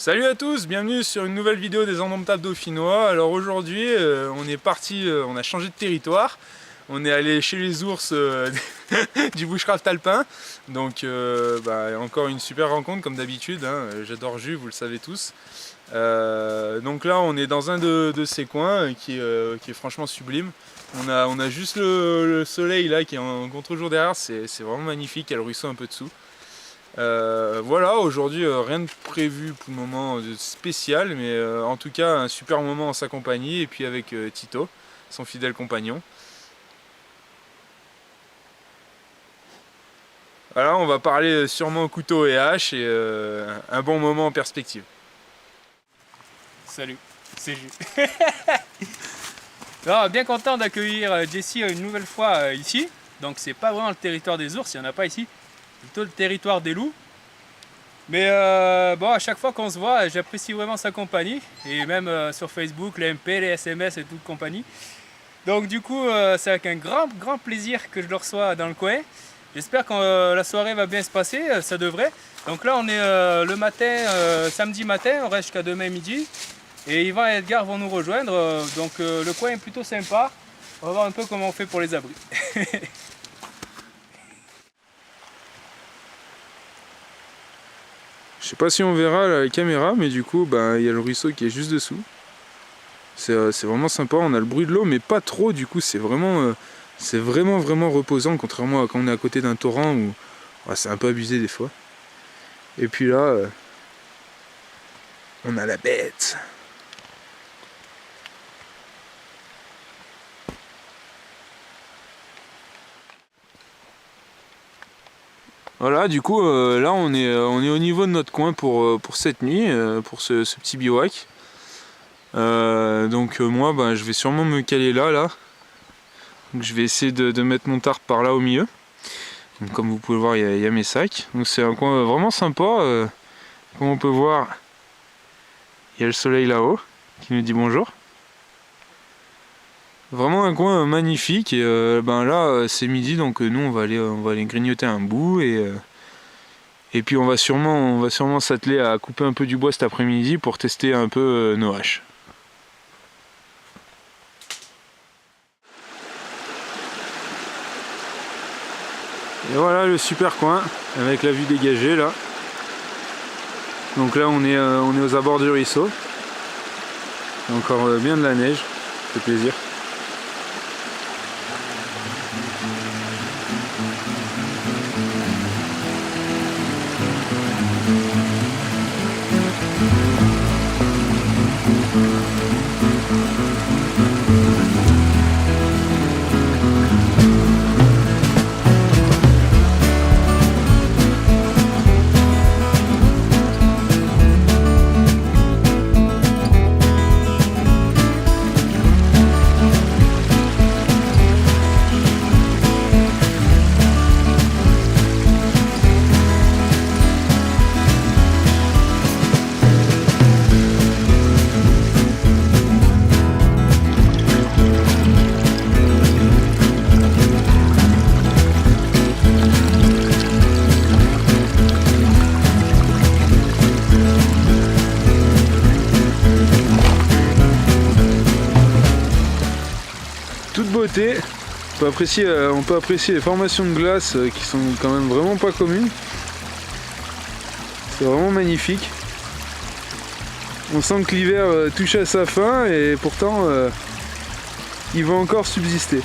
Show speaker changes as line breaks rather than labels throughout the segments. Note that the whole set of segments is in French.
Salut à tous, bienvenue sur une nouvelle vidéo des Indomptables Dauphinois. Alors aujourd'hui on est parti, on a changé de territoire. On est allé chez les ours du bushcraft alpin. Donc encore une super rencontre comme d'habitude, hein. J'adore Jus, vous le savez tous. Donc là on est dans un de ces coins qui est franchement sublime. On a juste le soleil là qui est en contre-jour derrière, c'est vraiment magnifique, il y a le ruisseau un peu dessous. Voilà, aujourd'hui rien de prévu pour le moment de spécial, mais en tout cas un super moment en sa compagnie et puis avec Tito, son fidèle compagnon. Voilà, on va parler sûrement couteau et hache et un bon moment en perspective.
Salut, c'est Jus. Alors, bien content d'accueillir Jessie une nouvelle fois ici. Donc c'est pas vraiment le territoire des ours, il n'y en a pas ici. Plutôt le territoire des loups. Mais bon, à chaque fois qu'on se voit, j'apprécie vraiment sa compagnie. Et même sur Facebook, les MP, les SMS et toute compagnie. Donc du coup, c'est avec un grand plaisir que je le reçois dans le coin. J'espère que la soirée va bien se passer, ça devrait. Donc là, on est le matin, samedi matin, on reste jusqu'à demain midi. Et Yvan et Edgar vont nous rejoindre. Donc le coin est plutôt sympa. On va voir un peu comment on fait pour les abris.
Je sais pas si on verra la caméra, mais du coup il y a le ruisseau qui est juste dessous. C'est vraiment sympa, on a le bruit de l'eau mais pas trop, du coup c'est vraiment reposant, contrairement à quand on est à côté d'un torrent où c'est un peu abusé des fois. Et puis là on a la bête. Voilà, du coup là on est au niveau de notre coin pour cette nuit, pour ce petit bivouac. Donc moi je vais sûrement me caler là. Donc je vais essayer de mettre mon tarp par là au milieu. Donc, comme vous pouvez le voir, il y a mes sacs. Donc c'est un coin vraiment sympa. Comme on peut voir, il y a le soleil là-haut qui nous dit bonjour. Vraiment un coin magnifique et là c'est midi, donc nous on va aller grignoter un bout et puis on va sûrement s'atteler à couper un peu du bois cet après-midi pour tester un peu nos haches. Et voilà le super coin avec la vue dégagée là. Donc là on est aux abords du ruisseau. Il y a encore bien de la neige, ça fait plaisir. Beauté. On peut apprécier les formations de glace qui sont quand même vraiment pas communes. C'est vraiment magnifique. On sent que l'hiver touche à sa fin et pourtant il va encore subsister.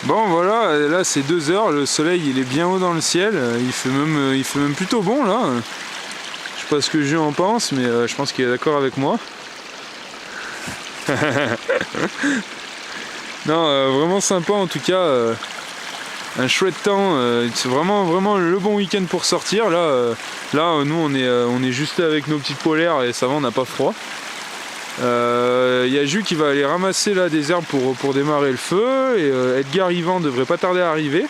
Bon voilà, là c'est 2 heures, le soleil il est bien haut dans le ciel, il fait même plutôt bon là. Je sais pas ce que Jules en pense, mais je pense qu'il est d'accord avec moi. Non, vraiment sympa en tout cas, un chouette temps, c'est vraiment le bon week-end pour sortir. Là, nous on est juste là avec nos petites polaires et ça va, on n'a pas froid. Y a Jules qui va aller ramasser là des herbes pour démarrer le feu, et Edgar Yvan devrait pas tarder à arriver.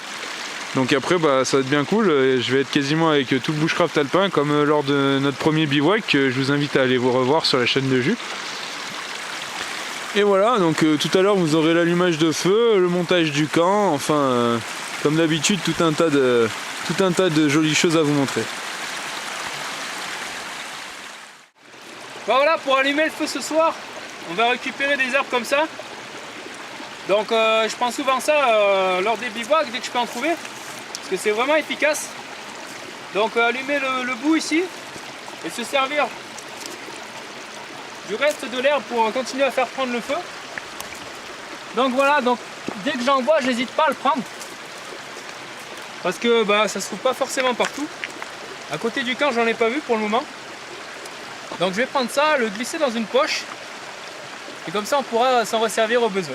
Donc après bah, ça va être bien cool, je vais être quasiment avec tout le bushcraft alpin comme lors de notre premier bivouac, que je vous invite à aller vous revoir sur la chaîne de Jules. Et voilà, donc tout à l'heure vous aurez l'allumage de feu, le montage du camp, enfin comme d'habitude tout un tas de jolies choses à vous montrer.
Bon voilà, pour allumer le feu ce soir, on va récupérer des herbes comme ça. Donc je prends souvent ça lors des bivouacs dès que je peux en trouver, parce que c'est vraiment efficace. Donc allumer le bout ici et se servir du reste de l'herbe pour continuer à faire prendre le feu. Donc voilà, donc dès que j'en vois, j'hésite pas à le prendre, parce que bah, ça se trouve pas forcément partout. À côté du camp, j'en ai pas vu pour le moment. Donc je vais prendre ça, le glisser dans une poche, et comme ça on pourra s'en resservir au besoin.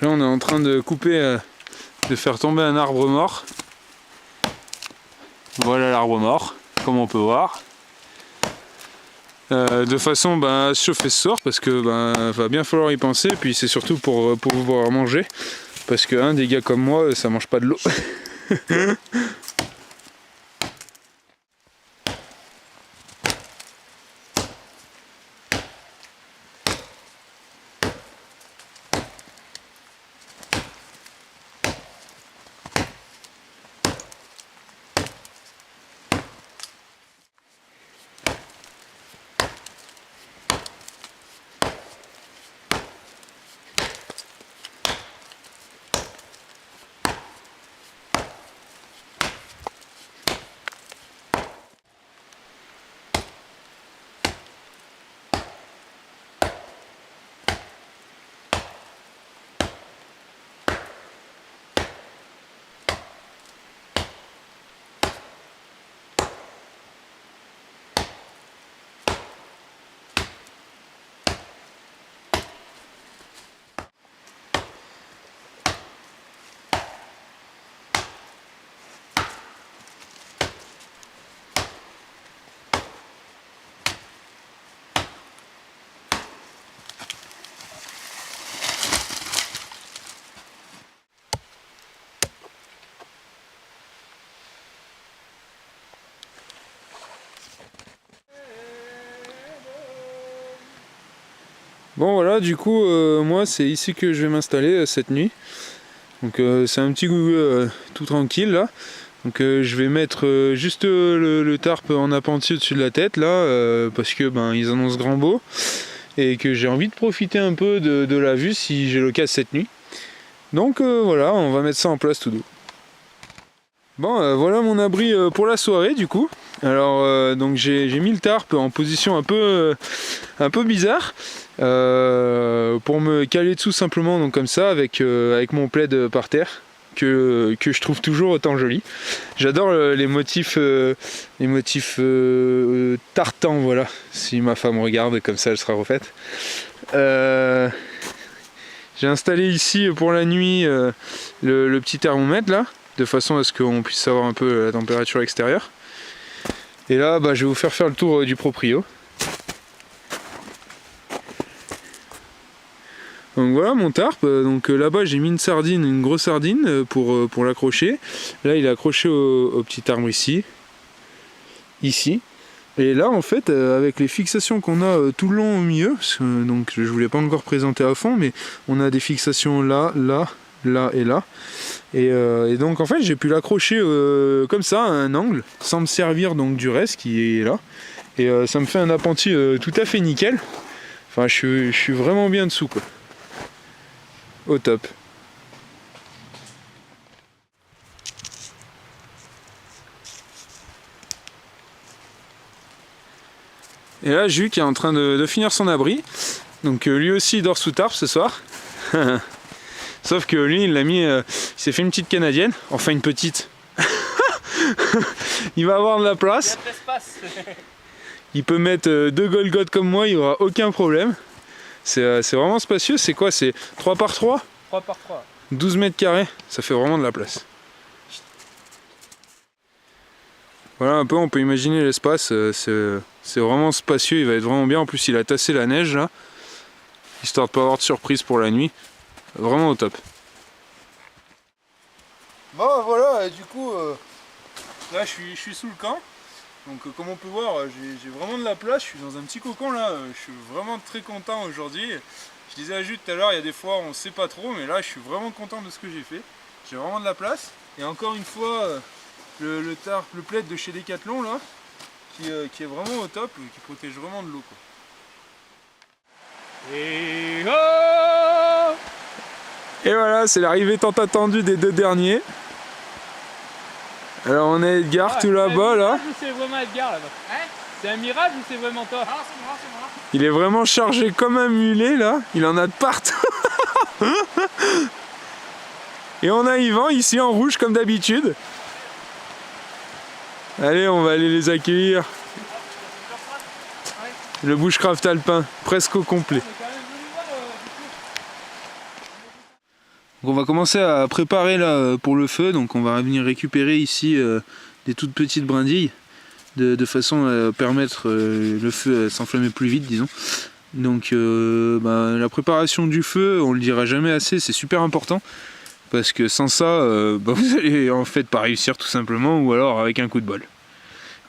Là on est en train de couper, de faire tomber un arbre mort. Voilà l'arbre mort, comme on peut voir. De façon à se chauffer ce soir, parce que va bien falloir y penser, puis c'est surtout pour pouvoir manger, parce que des gars comme moi ça mange pas de l'eau. Bon voilà, du coup moi c'est ici que je vais m'installer cette nuit. Donc c'est un petit goût tout tranquille là. Donc je vais mettre juste le tarp en appentis au-dessus de la tête là, parce que ils annoncent grand beau et que j'ai envie de profiter un peu de la vue si j'ai l'occasion cette nuit. Donc voilà, on va mettre ça en place tout doux. Bon voilà mon abri pour la soirée du coup. Alors donc j'ai mis le tarp en position un peu bizarre, pour me caler dessous simplement, donc comme ça avec mon plaid par terre que je trouve toujours autant joli. J'adore les motifs tartans, voilà, si ma femme regarde comme ça elle sera refaite. J'ai installé ici pour la nuit le petit thermomètre là, de façon à ce qu'on puisse savoir un peu la température extérieure. Et là je vais vous faire le tour du proprio. Donc voilà mon tarp, donc là-bas j'ai mis une grosse sardine pour l'accrocher. Là il est accroché au petit arbre ici. Et là en fait avec les fixations qu'on a tout le long au milieu, parce que, donc je vous l'ai pas encore présenté à fond, mais on a des fixations là, là, là et là. Et donc en fait j'ai pu l'accrocher comme ça à un angle, sans me servir donc du reste qui est là. Et ça me fait un appentis tout à fait nickel. Enfin je suis vraiment bien dessous quoi. Au top. Et là Jules qui est en train de finir son abri. Donc lui aussi il dort sous tarp ce soir. Sauf que lui il l'a mis, il s'est fait une petite canadienne. Enfin une petite. Il va avoir de la place.
Il y a de l'espace.
Il peut mettre 2 Golgoth comme moi, il n'y aura aucun problème. C'est vraiment spacieux. C'est quoi? C'est 3 par 3?
3 par 3.
12 mètres carrés. Ça fait vraiment de la place. Voilà un peu, on peut imaginer l'espace. C'est vraiment spacieux, il va être vraiment bien. En plus il a tassé la neige là, histoire de pas avoir de surprise pour la nuit. Vraiment au top. Bon voilà, du coup là je suis sous le camp. Donc comme on peut voir, j'ai vraiment de la place, je suis dans un petit cocon là, je suis vraiment très content aujourd'hui. Je disais à Jules tout à l'heure, il y a des fois on sait pas trop, mais là je suis vraiment content de ce que j'ai fait. J'ai vraiment de la place. Et encore une fois, le tarp, le plaid de chez Decathlon là, qui est vraiment au top, qui protège vraiment de l'eau quoi.
Et oh!
Et voilà, c'est l'arrivée tant attendue des 2 derniers. Alors on a Edgar tout là-bas là.
C'est vraiment Edgar là-bas. Hein? C'est un mirage ou c'est vraiment toi? Ah, c'est moi, c'est moi.
Il est vraiment chargé comme un mulet là, il en a de partout. Et on a Yvan ici en rouge comme d'habitude. Allez, on va aller les accueillir. Le bushcraft alpin, presque au complet. Donc on va commencer à préparer là pour le feu, donc on va venir récupérer ici des toutes petites brindilles de façon à permettre le feu à s'enflammer plus vite disons. Donc la préparation du feu, on le dira jamais assez, c'est super important parce que sans ça vous allez en fait pas réussir tout simplement, ou alors avec un coup de bol.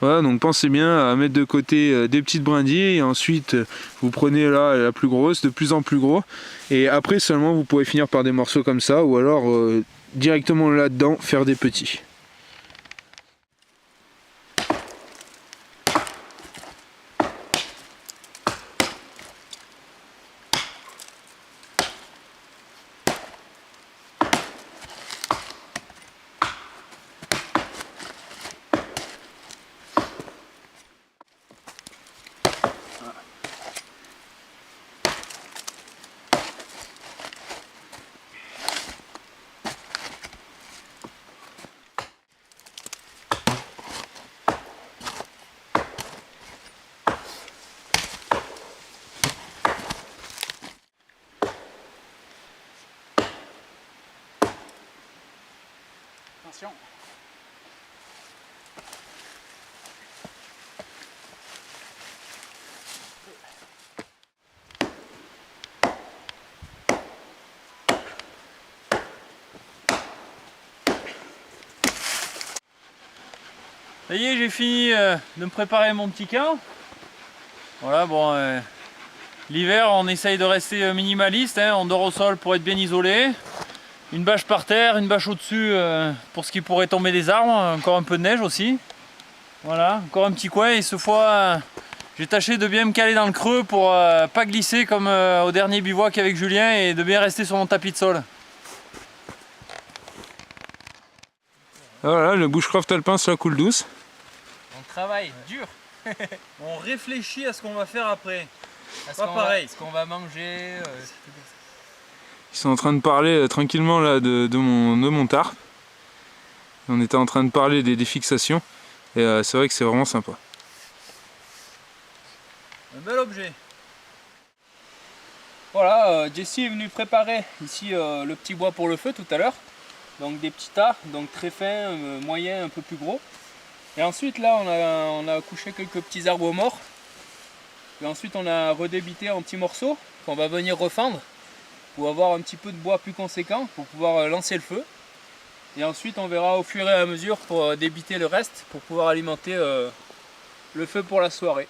Voilà, donc pensez bien à mettre de côté des petites brindilles et ensuite vous prenez là la plus grosse, de plus en plus gros, et après seulement vous pourrez finir par des morceaux comme ça, ou alors directement là-dedans faire des petits.
Attention. Ça y est, j'ai fini de me préparer mon petit camp. Voilà, bon, l'hiver on essaye de rester minimaliste, hein, on dort au sol pour être bien isolé. Une bâche par terre, une bâche au-dessus pour ce qui pourrait tomber des arbres, encore un peu de neige aussi. Voilà, encore un petit coin, et ce fois j'ai tâché de bien me caler dans le creux pour pas glisser comme au dernier bivouac avec Julien, et de bien rester sur mon tapis de sol.
Voilà, le bushcraft alpin ça coule douce.
On travaille dur.
On réfléchit à ce qu'on va faire après.
Pas pareil. Ce qu'on va manger.
Ils sont en train de parler tranquillement là de mon tarp. On était en train de parler des fixations, et c'est vrai que c'est vraiment sympa.
Un bel objet.
Voilà, Jessie est venu préparer ici le petit bois pour le feu tout à l'heure. Donc des petits tas, donc très fins, moyens, un peu plus gros. Et ensuite là on a couché quelques petits arbres morts. Et ensuite on a redébité en petits morceaux qu'on va venir refendre pour avoir un petit peu de bois plus conséquent pour pouvoir lancer le feu. Et ensuite on verra au fur et à mesure pour débiter le reste pour pouvoir alimenter le feu pour la soirée.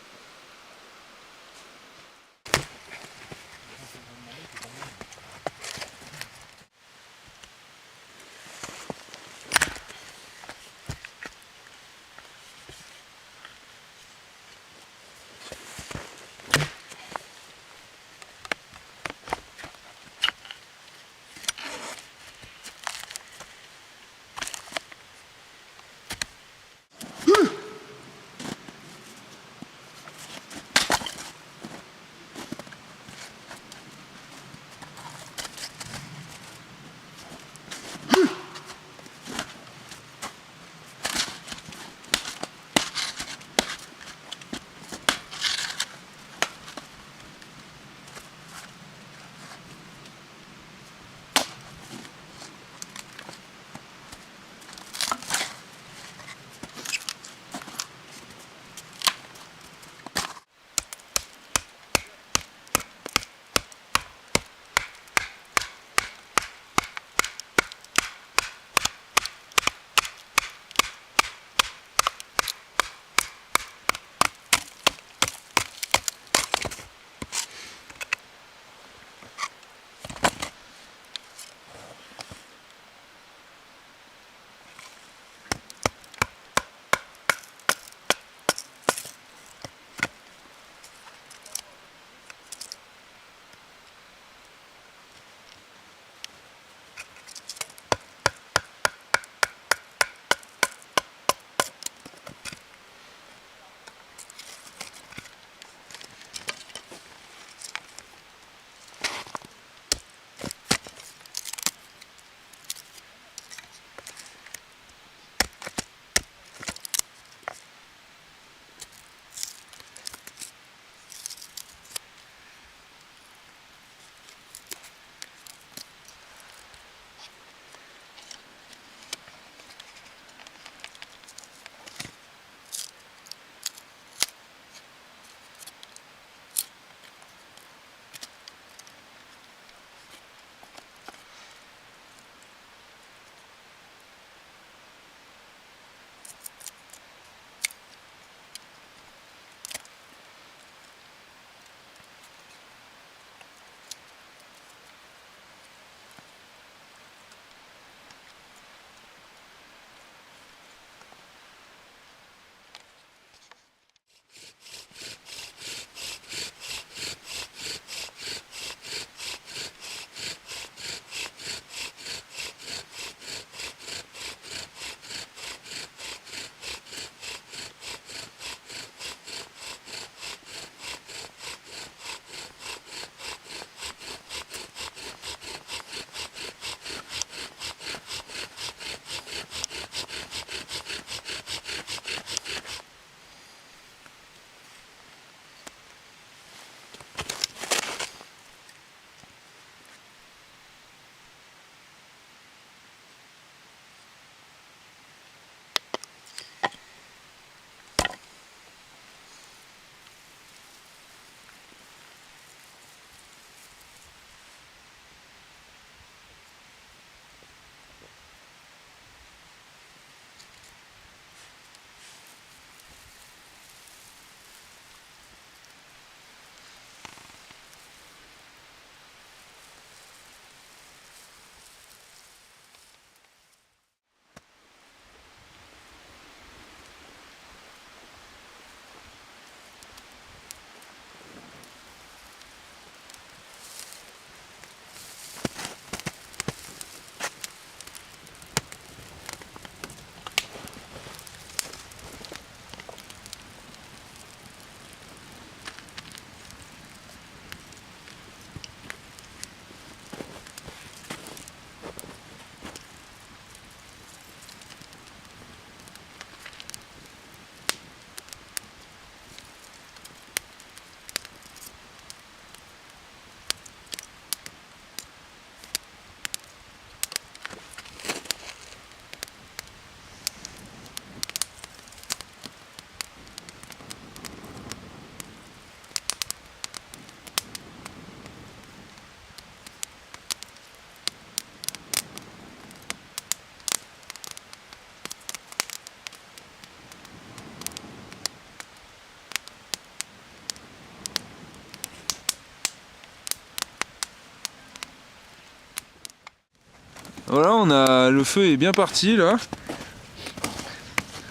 Voilà, le feu est bien parti là.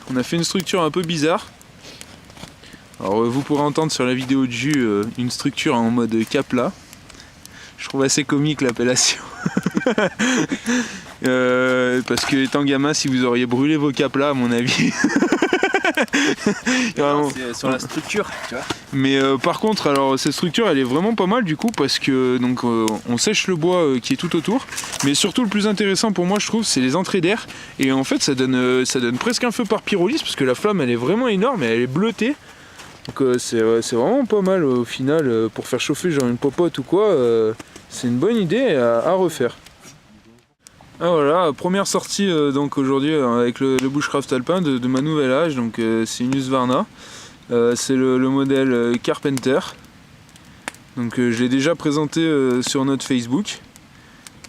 On a fait une structure un peu bizarre. Alors vous pourrez entendre sur la vidéo de Jus une structure en mode Capla. Je trouve assez comique l'appellation. Parce que étant gamin, si vous auriez brûlé vos Capla à mon avis.
C'est sur la structure, tu vois.
Mais par contre, alors cette structure elle est vraiment pas mal du coup parce que donc on sèche le bois qui est tout autour, mais surtout le plus intéressant pour moi je trouve c'est les entrées d'air et en fait ça donne presque un feu par pyrolyse parce que la flamme elle est vraiment énorme et elle est bleutée. Donc c'est vraiment pas mal au final pour faire chauffer genre une popote ou quoi, c'est une bonne idée à refaire. Ah voilà, première sortie donc aujourd'hui avec le bushcraft alpin de ma nouvelle âge, donc c'est une Husqvarna, c'est le modèle Carpenter, donc je l'ai déjà présenté sur notre Facebook,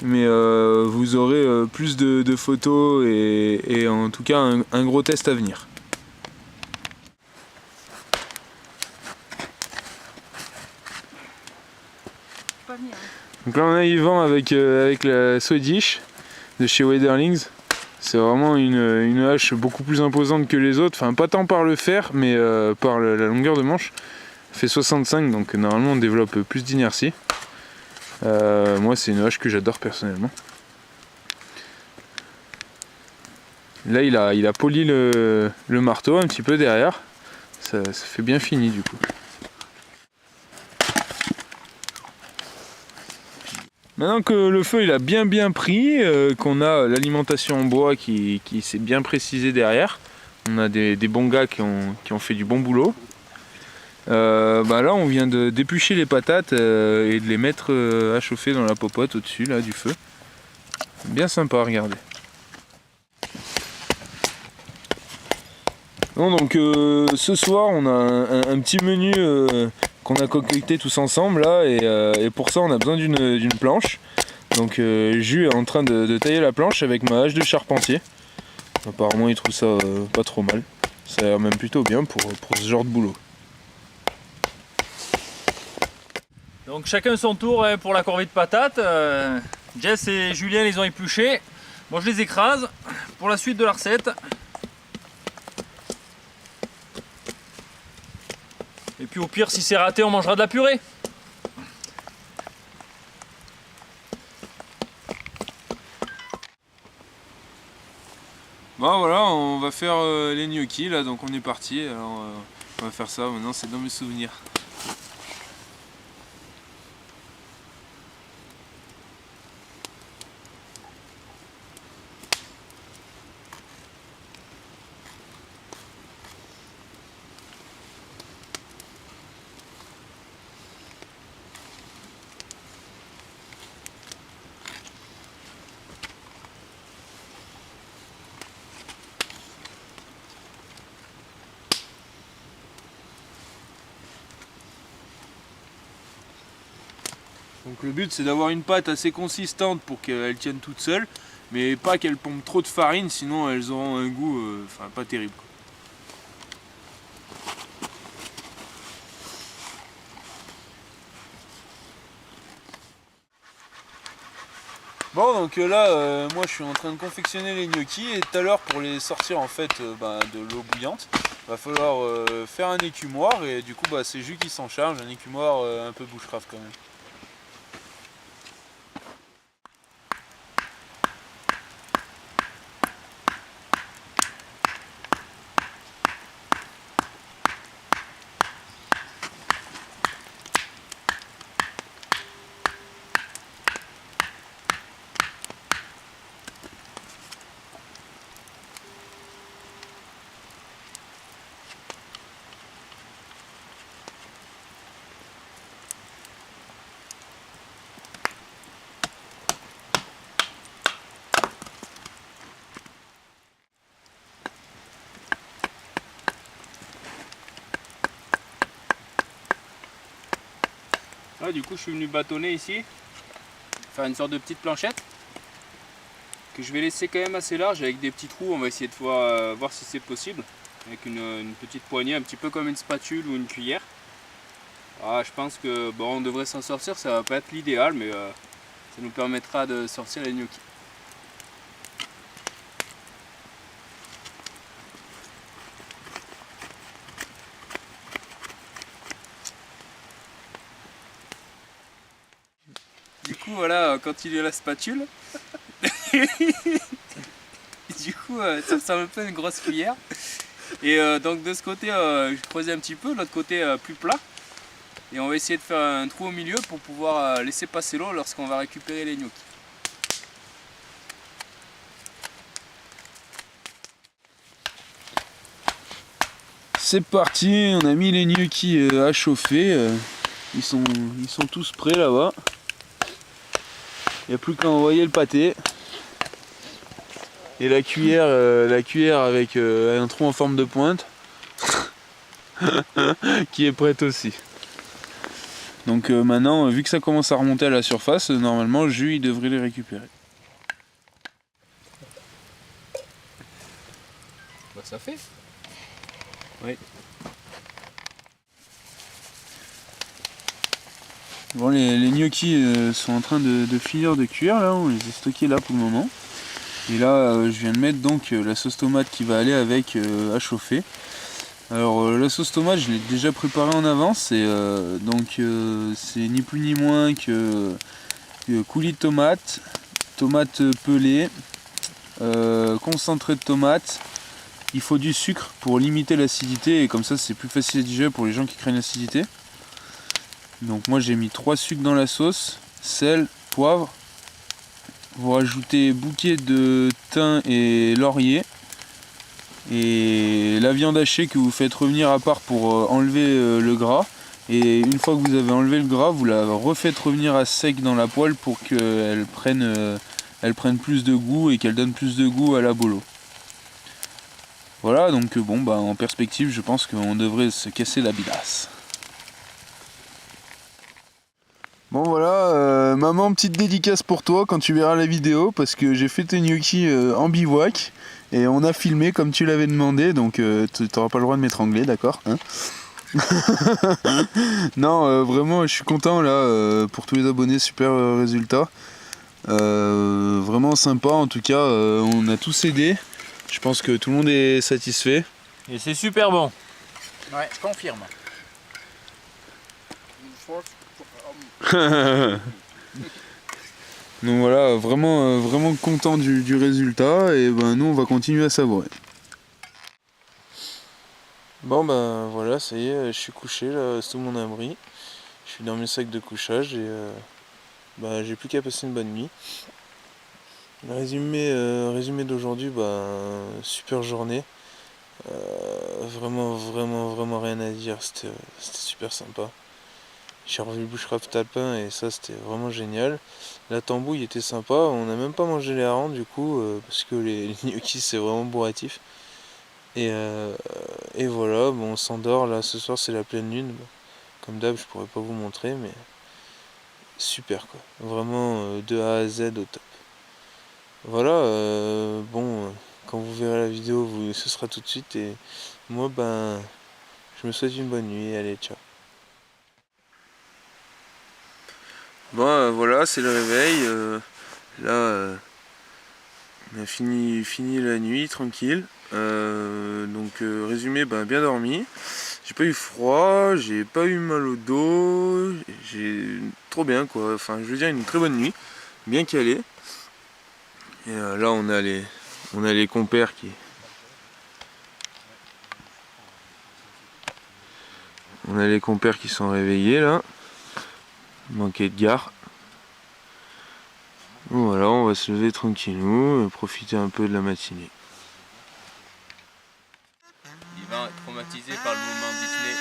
mais vous aurez plus de photos et en tout cas un gros test à venir. Donc là on a Yvan avec la Swedish de chez Wederlings. C'est vraiment une hache beaucoup plus imposante que les autres, enfin pas tant par le fer mais par la longueur de manche. Elle fait 65 donc normalement on développe plus d'inertie. Moi c'est une hache que j'adore personnellement. Là il a poli le marteau un petit peu derrière, ça fait bien fini du coup. Maintenant que le feu il a bien pris, qu'on a l'alimentation en bois qui s'est bien précisée derrière, on a des bons gars qui ont fait du bon boulot. Là on vient de d'éplucher les patates et de les mettre à chauffer dans la popote au-dessus là du feu. Bien sympa à regarder. Bon, donc ce soir on a un petit menu qu'on a concocté tous ensemble là et pour ça on a besoin d'une planche. Donc Jus est en train de tailler la planche avec ma hache de charpentier. Apparemment il trouve ça pas trop mal. Ça a l'air même plutôt bien pour ce genre de boulot.
Donc chacun son tour hein, pour la corvée de patates. Jess et Julien les ont épluchés. Bon, je les écrase pour la suite de la recette. Et puis au pire, si c'est raté, on mangera de la purée.
Bon voilà, on va faire les gnocchis là, donc on est parti. Alors on va faire ça, maintenant c'est dans mes souvenirs. Donc le but c'est d'avoir une pâte assez consistante pour qu'elle tienne toute seule, mais pas qu'elle pompe trop de farine, sinon elles auront un goût pas terrible. Bon donc là moi je suis en train de confectionner les gnocchis et tout à l'heure pour les sortir en fait de l'eau bouillante, va falloir faire un écumoire et du coup c'est Jus qui s'en charge, un écumoire un peu bushcraft quand même.
Là, du coup, je suis venu bâtonner ici, faire une sorte de petite planchette que je vais laisser quand même assez large avec des petits trous. On va essayer de voir si c'est possible avec une petite poignée, un petit peu comme une spatule ou une cuillère. Ah, je pense que bon, on devrait s'en sortir. Ça va pas être l'idéal, mais ça nous permettra de sortir les gnocchis. coup voilà, quand il est la spatule, du coup ça ressemble un peu à une grosse cuillère. Et donc de ce côté, je creusais un petit peu, l'autre côté plus plat. Et on va essayer de faire un trou au milieu pour pouvoir laisser passer l'eau lorsqu'on va récupérer les gnocchis.
C'est parti, on a mis les gnocchis à chauffer. Ils sont tous prêts là-bas. Il n'y a plus qu'à envoyer le pâté. Et la cuillère avec un trou en forme de pointe qui est prête aussi. Donc maintenant, vu que ça commence à remonter à la surface, normalement le jus il devrait les récupérer.
Bah, ça fait.
Oui. Bon, les gnocchis sont en train de finir de cuire là, on les a stockés là pour le moment. Et là je viens de mettre donc la sauce tomate qui va aller avec à chauffer. Alors la sauce tomate je l'ai déjà préparée en avance et c'est ni plus ni moins que coulis de tomate, tomate pelée, concentré de tomate. Il faut du sucre pour limiter l'acidité et comme ça c'est plus facile à digérer pour les gens qui craignent l'acidité. Donc moi j'ai mis 3 sucres dans la sauce, sel, poivre. Vous rajoutez bouquet de thym et laurier. Et la viande hachée que vous faites revenir à part pour enlever le gras. Et une fois que vous avez enlevé le gras, vous la refaites revenir à sec dans la poêle pour qu'elle prenne plus de goût et qu'elle donne plus de goût à la bolo. Voilà, donc bon, bah, en perspective, je pense qu'on devrait se casser la bidasse. Bon voilà, maman, petite dédicace pour toi quand tu verras la vidéo, parce que j'ai fait tes gnocchis en bivouac, et on a filmé comme tu l'avais demandé, donc tu n'auras pas le droit de m'étrangler, d'accord hein. Non, vraiment, je suis content là, pour tous les abonnés, super résultat. Vraiment sympa, en tout cas, on a tous aidé. Je pense que tout le monde est satisfait.
Et c'est super bon.
Ouais, je confirme.
Donc voilà, vraiment content du résultat et ben nous on va continuer à savourer. Bon ben voilà, ça y est, je suis couché là sous mon abri. Je suis dans mes sacs de couchage et ben, j'ai plus qu'à passer une bonne nuit. Résumé d'aujourd'hui, super journée. Vraiment rien à dire, c'était super sympa. J'ai revu le bushcraft alpin et ça c'était vraiment génial. La tambouille était sympa, on n'a même pas mangé les harengs du coup, parce que les gnocchis c'est vraiment bourratif. Et voilà, bon, on s'endort, là ce soir c'est la pleine lune. Comme d'hab je pourrais pas vous montrer mais super quoi, vraiment de A à Z au top. Voilà, quand vous verrez la vidéo ce sera tout de suite et moi je me souhaite une bonne nuit, allez ciao. Bon voilà, c'est le réveil, là on a fini la nuit tranquille, résumé, bien dormi, j'ai pas eu froid, j'ai pas eu mal au dos, j'ai trop bien quoi, enfin je veux dire une très bonne nuit, bien calée. Et là on a les compères qui... On a les compères qui sont réveillés là. Il manque Edgar. Voilà, on va se lever tranquillou, profiter un peu de la matinée.
Yvan est traumatisé par le mouvement Disney.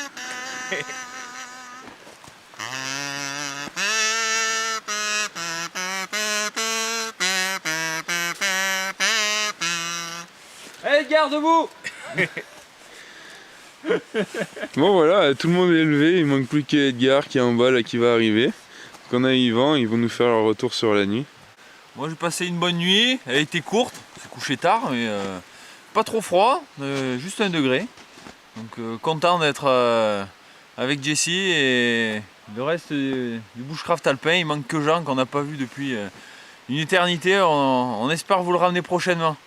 Hey, garde-vous.
Bon voilà, tout le monde est levé, il manque plus qu'Edgar qui est en bas là qui va arriver. Donc on a Yvan, ils vont nous faire leur retour sur la nuit.
Moi j'ai passé une bonne nuit, elle était courte, c'est couché tard mais pas trop froid, juste 1 degré. Donc content d'être avec Jessie et le reste du bushcraft alpin. Il manque que Jean qu'on n'a pas vu depuis une éternité, on espère vous le ramener prochainement.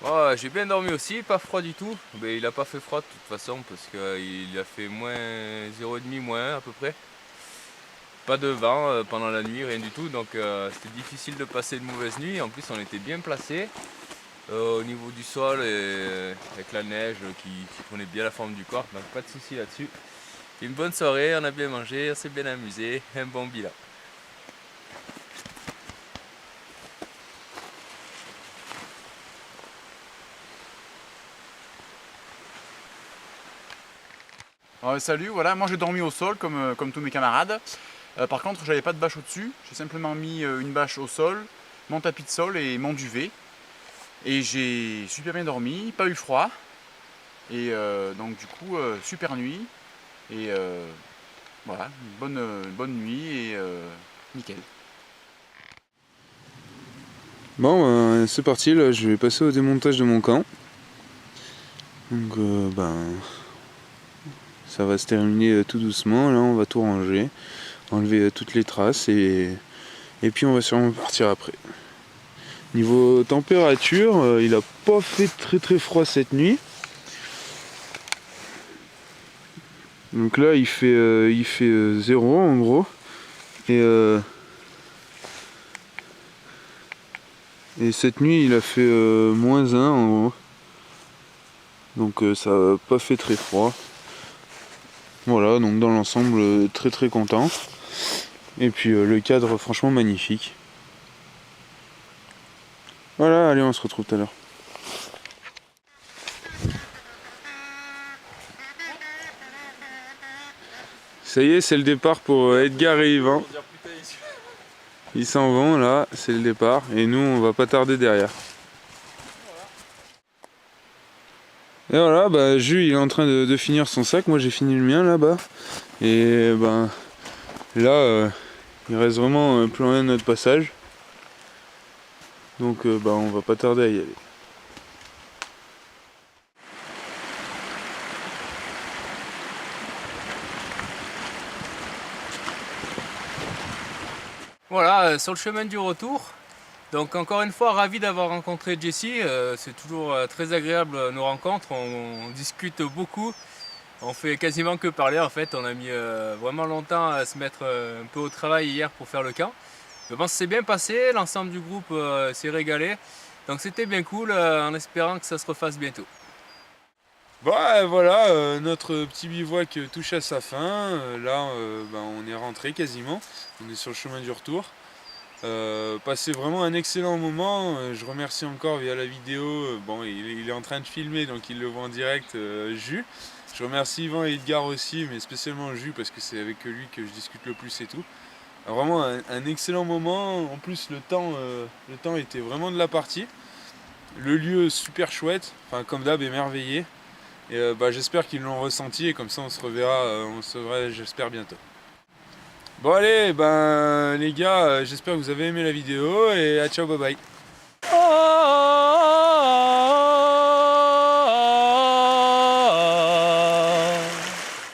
Oh, j'ai bien dormi aussi, pas froid du tout. Mais il a pas fait froid de toute façon parce qu'il a fait moins 0,5 moins à peu près. Pas de vent pendant la nuit, rien du tout. Donc c'était difficile de passer une mauvaise nuit. En plus on était bien placés au niveau du sol et avec la neige qui prenait bien la forme du corps. Donc pas de souci là-dessus. Une bonne soirée, on a bien mangé, on s'est bien amusé, un bon bilan.
Salut, voilà, moi j'ai dormi au sol comme tous mes camarades. Par contre, j'avais pas de bâche au-dessus, j'ai simplement mis une bâche au sol, mon tapis de sol et mon duvet. Et j'ai super bien dormi, pas eu froid. Et donc du coup, super nuit. Et voilà, bonne nuit et nickel.
Bon, c'est parti, là je vais passer au démontage de mon camp. Donc ça va se terminer tout doucement, là on va tout ranger, enlever toutes les traces et puis on va sûrement partir après. Niveau température, il a pas fait très froid cette nuit. Donc là il fait 0 en gros. Et cette nuit il a fait -1 en gros. Donc ça n'a pas fait très froid. Voilà, donc dans l'ensemble très content. Et puis le cadre franchement magnifique. Voilà, allez on se retrouve tout à l'heure. Ça y est, c'est le départ pour Edgar et Yvan. Ils s'en vont là, c'est le départ. Et nous on va pas tarder derrière. Et voilà, bah Jus il est en train de finir son sac, moi j'ai fini le mien là-bas. Et ben là il reste vraiment plus rien de notre passage. Donc bah on va pas tarder à y aller.
Voilà, sur le chemin du retour. Donc encore une fois, ravi d'avoir rencontré Jessie. C'est toujours très agréable nos rencontres. On discute beaucoup. On fait quasiment que parler en fait. On a mis vraiment longtemps à se mettre un peu au travail hier pour faire le camp. Je pense que c'est bien passé. L'ensemble du groupe s'est régalé. Donc c'était bien cool en espérant que ça se refasse bientôt.
Bon voilà, notre petit bivouac touche à sa fin. Là on est rentré quasiment. On est sur le chemin du retour. Passé vraiment un excellent moment. Je remercie encore via la vidéo. Bon, il est en train de filmer donc il le voit en direct, Jus. Je remercie Yvan et Edgar aussi, mais spécialement Jus parce que c'est avec lui que je discute le plus et tout. Vraiment un excellent moment. En plus le temps était vraiment de la partie. Le lieu super chouette, enfin comme d'hab émerveillé. Et j'espère qu'ils l'ont ressenti et comme ça on se reverra j'espère bientôt. Bon allez, les gars, j'espère que vous avez aimé la vidéo et à ciao, bye bye.